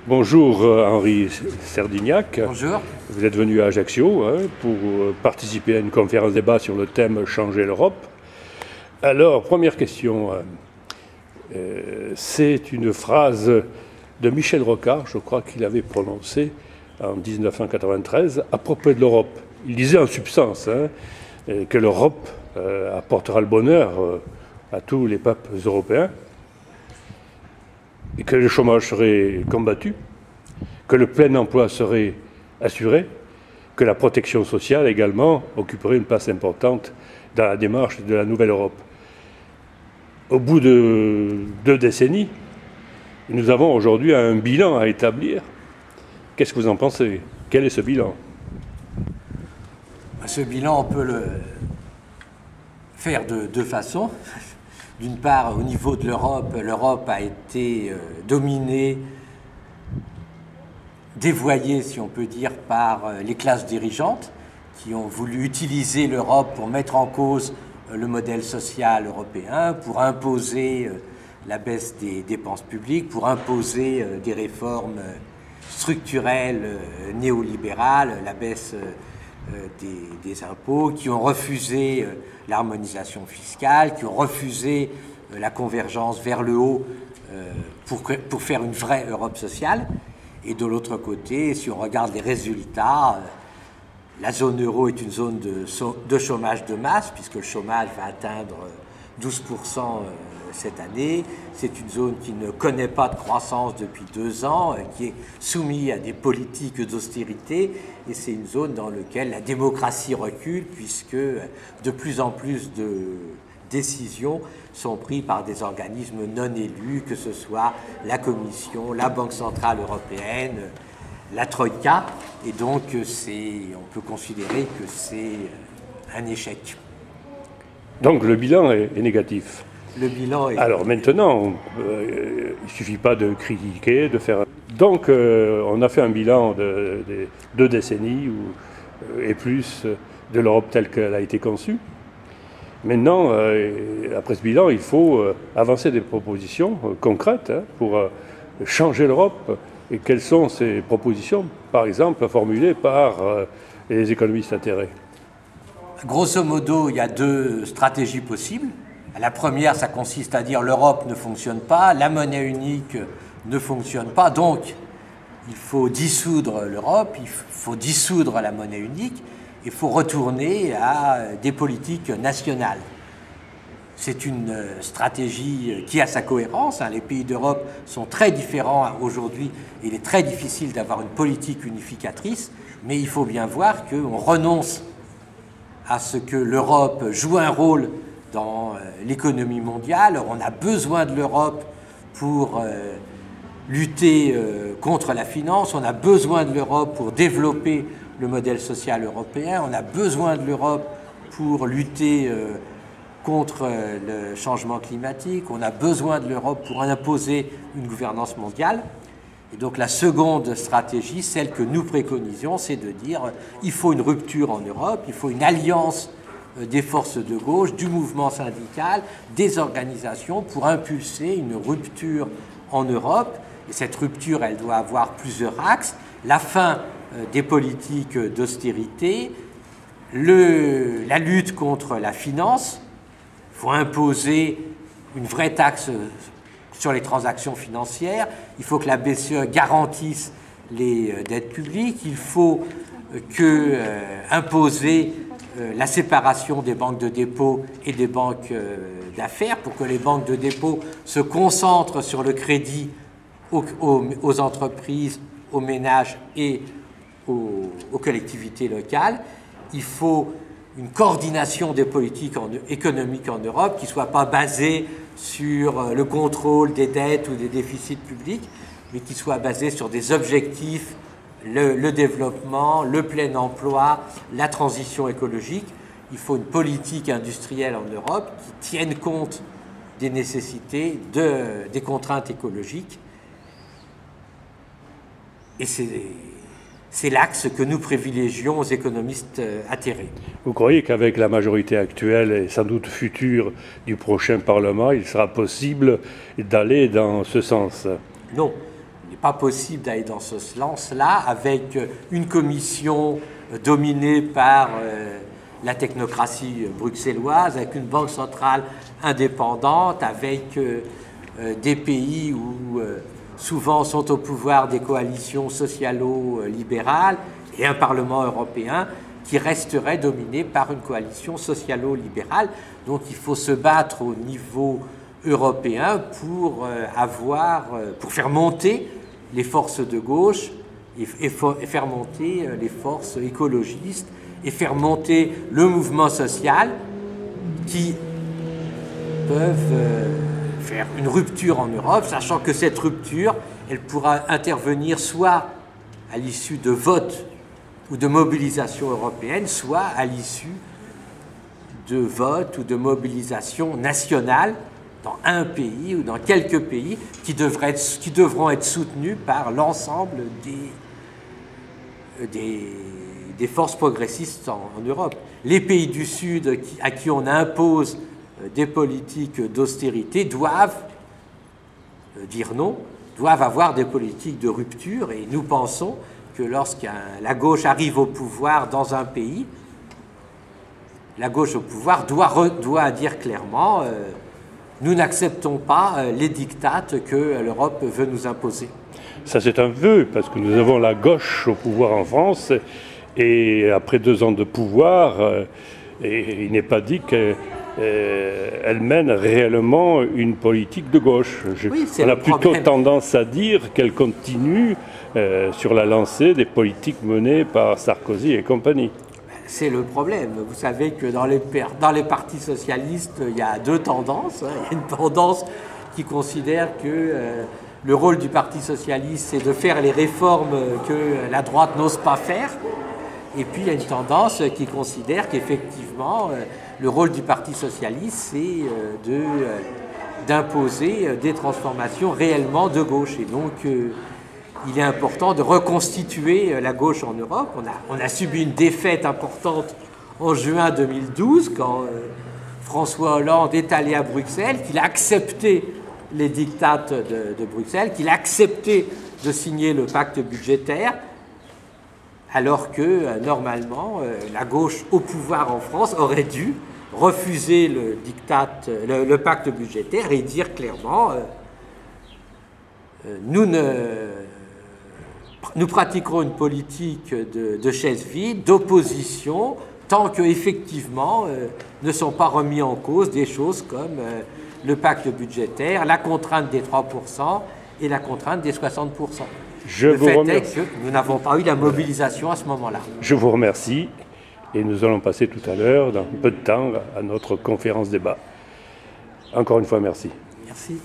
Bonjour Henri Serdignac. Bonjour. Vous êtes venu à Ajaccio pour participer à une conférence débat sur le thème « Changer l'Europe ». Alors, première question, c'est une phrase de Michel Rocard, je crois qu'il avait prononcée en 1993 à propos de l'Europe. Il disait en substance que l'Europe apportera le bonheur à tous les peuples européens, et que le chômage serait combattu, que le plein emploi serait assuré, que la protection sociale également occuperait une place importante dans la démarche de la nouvelle Europe. Au bout de 2 décennies, nous avons aujourd'hui un bilan à établir. Qu'est-ce que vous en pensez? Quel est ce bilan? Ce bilan, on peut le faire de 2 façons. D'une part, au niveau de l'Europe, l'Europe a été dominée, dévoyée, si on peut dire, par les classes dirigeantes qui ont voulu utiliser l'Europe pour mettre en cause le modèle social européen, pour imposer la baisse des dépenses publiques, pour imposer des réformes structurelles néolibérales, la baisse des impôts, qui ont refusé l'harmonisation fiscale, qui ont refusé la convergence vers le haut pour faire une vraie Europe sociale. Et de l'autre côté, si on regarde les résultats, la zone euro est une zone de chômage de masse, puisque le chômage va atteindre 12% cette année. C'est une zone qui ne connaît pas de croissance depuis 2 ans, qui est soumise à des politiques d'austérité, et c'est une zone dans laquelle la démocratie recule, puisque de plus en plus de décisions sont prises par des organismes non élus, que ce soit la Commission, la Banque centrale européenne, la Troïka, et donc on peut considérer que c'est un échec. Donc le bilan est négatif. Le bilan est... Alors maintenant, il ne suffit pas de critiquer, de faire... Donc on a fait un bilan de 2 décennies et plus de l'Europe telle qu'elle a été conçue. Maintenant, après ce bilan, il faut avancer des propositions concrètes pour changer l'Europe. Et quelles sont ces propositions, par exemple, formulées par les économistes atterrés? Grosso modo, il y a 2 stratégies possibles. La première, ça consiste à dire l'Europe ne fonctionne pas, la monnaie unique ne fonctionne pas, donc il faut dissoudre l'Europe, il faut dissoudre la monnaie unique, il faut retourner à des politiques nationales. C'est une stratégie qui a sa cohérence. Les pays d'Europe sont très différents aujourd'hui. Il est très difficile d'avoir une politique unificatrice, mais il faut bien voir qu'on renonce à ce que l'Europe joue un rôle dans l'économie mondiale. On a besoin de l'Europe pour lutter contre la finance, on a besoin de l'Europe pour développer le modèle social européen, on a besoin de l'Europe pour lutter contre le changement climatique, on a besoin de l'Europe pour imposer une gouvernance mondiale. Et donc la seconde stratégie, celle que nous préconisions, c'est de dire il faut une rupture en Europe, il faut une alliance des forces de gauche, du mouvement syndical, des organisations pour impulser une rupture en Europe. Et cette rupture, elle doit avoir plusieurs axes. La fin des politiques d'austérité, la lutte contre la finance. Il faut imposer une vraie taxe sur les transactions financières. Il faut que la BCE garantisse les dettes publiques. Il faut imposer la séparation des banques de dépôt et des banques d'affaires pour que les banques de dépôt se concentrent sur le crédit aux entreprises, aux ménages et aux collectivités locales. Il faut une coordination des politiques économiques en Europe qui ne soit pas basée sur le contrôle des dettes ou des déficits publics, mais qui soit basée sur des objectifs, le développement, le plein emploi, la transition écologique. Il faut une politique industrielle en Europe qui tienne compte des nécessités, des contraintes écologiques. Et c'est l'axe que nous privilégions aux économistes atterrés. Vous croyez qu'avec la majorité actuelle et sans doute future du prochain Parlement, il sera possible d'aller dans ce sens? Non. Il n'est pas possible d'aller dans ce sens-là avec une commission dominée par la technocratie bruxelloise, avec une banque centrale indépendante, avec des pays où souvent sont au pouvoir des coalitions socialo-libérales et un Parlement européen qui resterait dominé par une coalition socialo-libérale. Donc il faut se battre au niveau européen pour faire monter les forces de gauche et faire monter les forces écologistes et faire monter le mouvement social qui peuvent faire une rupture en Europe, sachant que cette rupture, elle pourra intervenir soit à l'issue de votes ou de mobilisations européennes, soit à l'issue de votes ou de mobilisations nationales dans un pays ou dans quelques pays qui devront être soutenus par l'ensemble des forces progressistes en Europe. Les pays du Sud à qui on impose des politiques d'austérité doivent dire non, doivent avoir des politiques de rupture, et nous pensons que lorsque la gauche arrive au pouvoir dans un pays, la gauche au pouvoir doit dire clairement nous n'acceptons pas les dictates que l'Europe veut nous imposer. Ça c'est un vœu, parce que nous avons la gauche au pouvoir en France, et après 2 ans de pouvoir, et il n'est pas dit qu'elle mène réellement une politique de gauche. On a plutôt tendance à dire qu'elle continue sur la lancée des politiques menées par Sarkozy et compagnie. C'est le problème. Vous savez que dans les partis socialistes, il y a 2 tendances. Il y a une tendance qui considère que le rôle du Parti socialiste, c'est de faire les réformes que la droite n'ose pas faire. Et puis, il y a une tendance qui considère qu'effectivement, le rôle du Parti socialiste, c'est d'imposer des transformations réellement de gauche. Et donc, il est important de reconstituer la gauche en Europe. On a subi une défaite importante en juin 2012, quand François Hollande est allé à Bruxelles, qu'il a accepté les dictates de Bruxelles, qu'il a accepté de signer le pacte budgétaire, alors que, normalement, la gauche au pouvoir en France aurait dû refuser le pacte budgétaire et dire clairement nous pratiquerons une politique de chaise vide, d'opposition, tant qu'effectivement ne sont pas remis en cause des choses comme le pacte budgétaire, la contrainte des 3% et la contrainte des 60%. Le fait est que nous n'avons pas eu la mobilisation à ce moment-là. Je vous remercie, et nous allons passer tout à l'heure, dans peu de temps, à notre conférence débat. Encore une fois, merci. Merci.